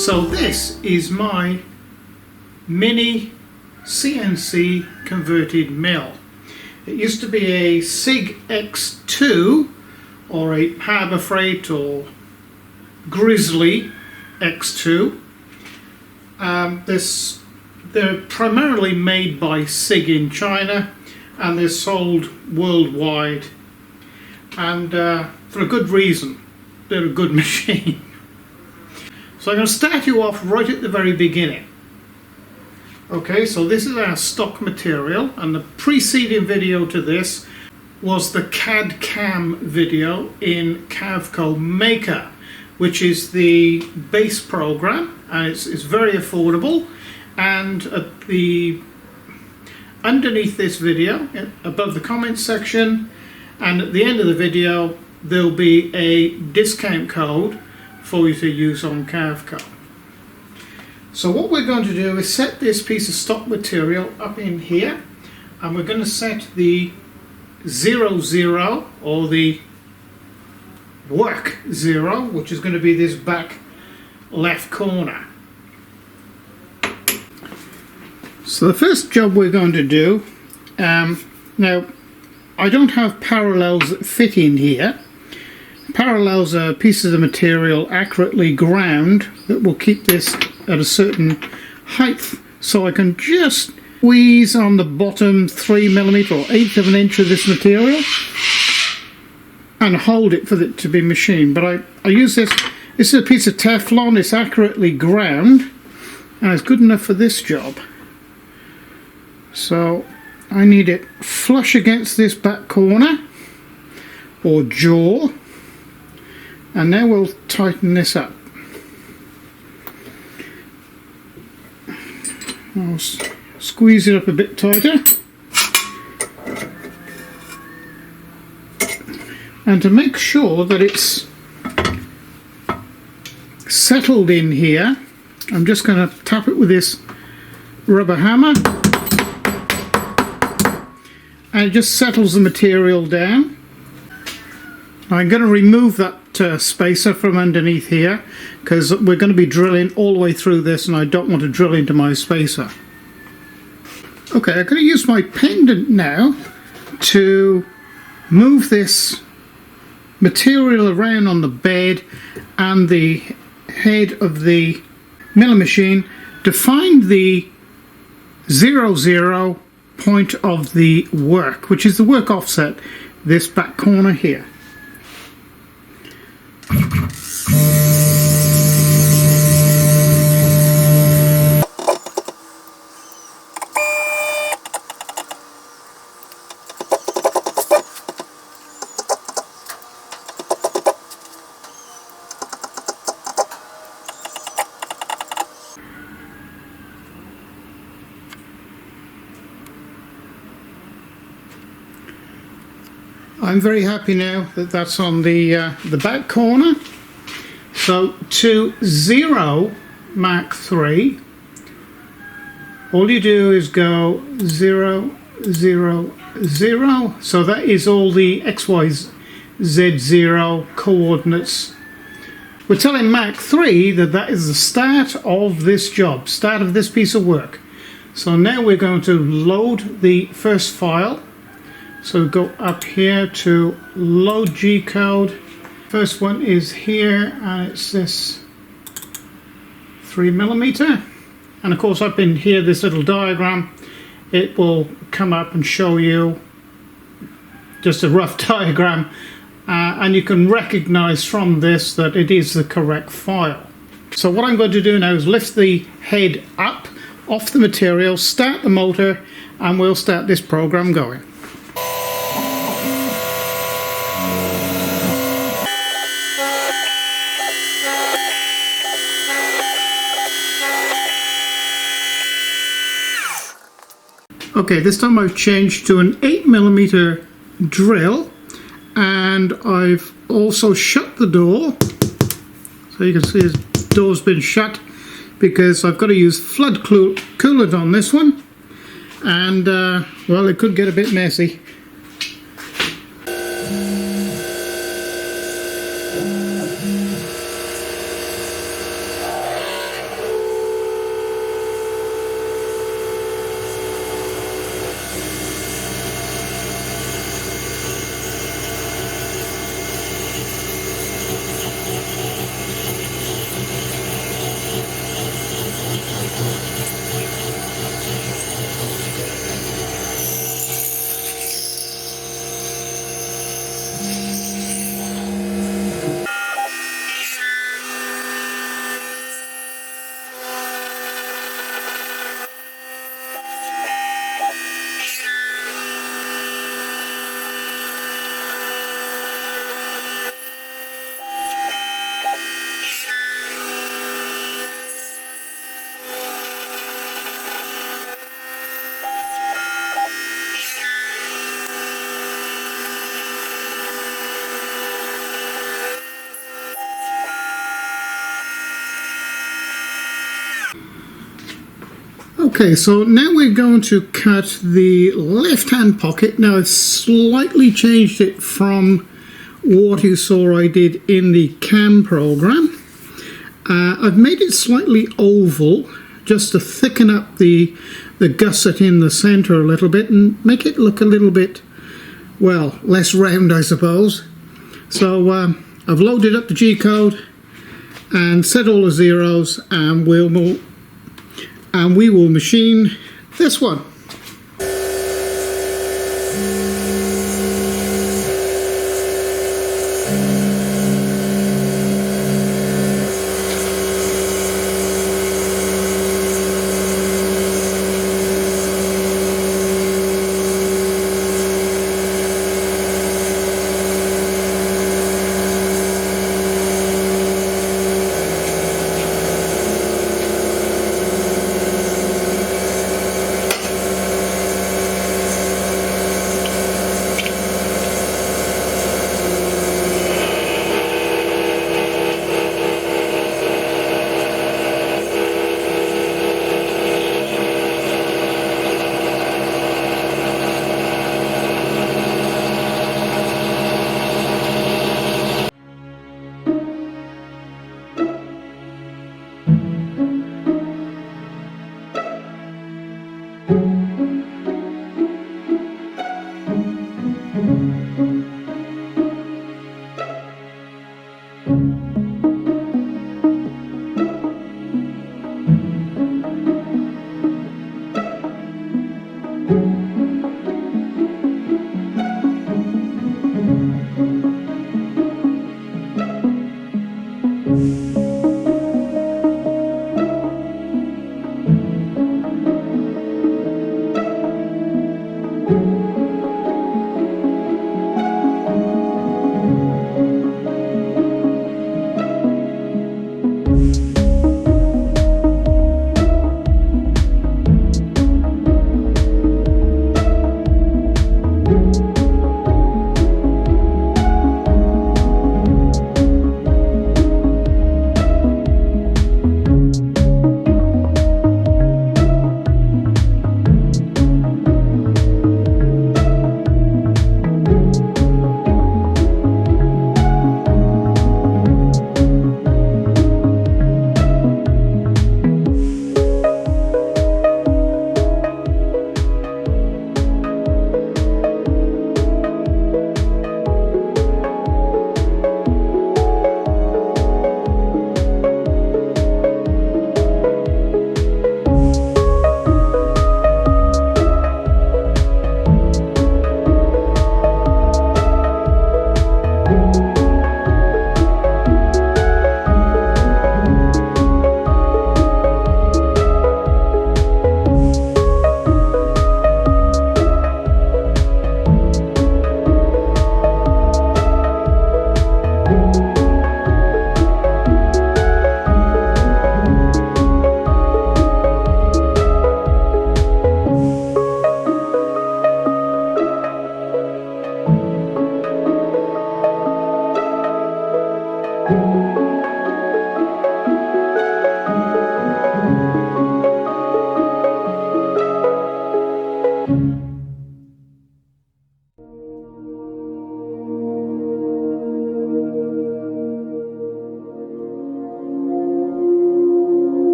So this is my mini CNC converted mill. It used to be a Sieg X2 or a Harbor Freight or Grizzly X2. They're primarily made by Sieg in China, and they're sold worldwide, and for a good reason. They're a good machine. So I'm going to start you off right at the very beginning. Okay, so this is our stock material, and the preceding video to this was the CAD-CAM video in Carveco Maker, which is the base program, and it's very affordable. And at the underneath this video, above the comments section, and at the end of the video, there'll be a discount code for you to use on Carveco. So what we're going to do is set this piece of stock material up in here, and we're going to set the 00 or the work 0, which is going to be this back left corner. So the first job we're going to do, now I don't have parallels that fit in here. Parallels are pieces of material accurately ground that will keep this at a certain height, so I can just squeeze on the bottom 3mm or 1/8 of an inch of this material and hold it for it to be machined. But I use this is a piece of Teflon. It's accurately ground and it's good enough for this job. So I need it flush against this back corner or jaw, and now we'll tighten this up. I'll squeeze it up a bit tighter, and to make sure that it's settled in here, I'm just going to tap it with this rubber hammer, and it just settles the material down. I'm going to remove that spacer from underneath here, because we're going to be drilling all the way through this and I don't want to drill into my spacer. Okay, I'm going to use my pendant now to move this material around on the bed and the head of the milling machine to find the 00 point of the work, which is the work offset, this back corner here. I'm very happy now that that's on the back corner. So to 0 Mach 3, all you do is go 0, 0, 0. So that is all the XYZ 0 coordinates. We're telling Mach 3 that that is the start of this job, start of this piece of work. So now we're going to load the first file. So go up here to load G code. First one is here, and it's this 3mm. And of course, up in here, this little diagram, it will come up and show you just a rough diagram, and you can recognize from this that it is the correct file. So what I'm going to do now is lift the head up off the material, start the motor, and we'll start this program going. Okay, this time I've changed to an 8mm drill, and I've also shut the door. So you can see the door's been shut because I've got to use flood coolant on this one, and well, it could get a bit messy. Okay, so now we're going to cut the left-hand pocket. Now I've slightly changed it from what you saw I did in the CAM program. I've made it slightly oval just to thicken up the gusset in the center a little bit and make it look a little bit, well, less round, I suppose. So I've loaded up the G-code and set all the zeros, and we will machine this one.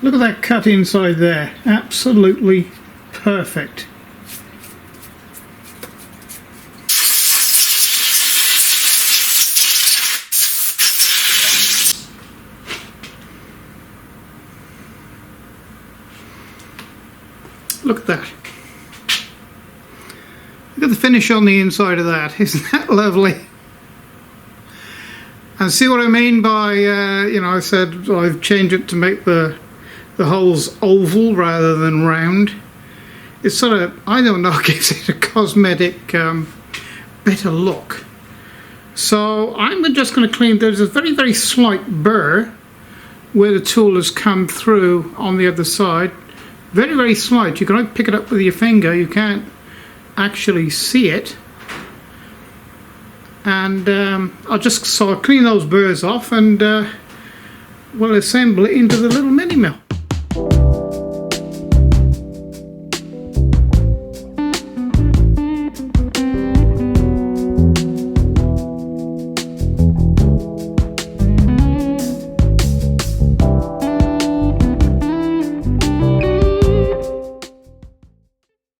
Look at that cut inside there, absolutely perfect. Look at that. Look at the finish on the inside of that. Isn't that lovely? And see what I mean by, you know, I said I've changed it to make the holes oval rather than round. it's sort of, I don't know, gives it a cosmetic better look. So I'm just going to clean. There's a very, very slight burr where the tool has come through on the other side. Very, very slight. You can only pick it up with your finger. You can't actually see it. And I'll clean those burrs off, and we'll assemble it into the little mini mill.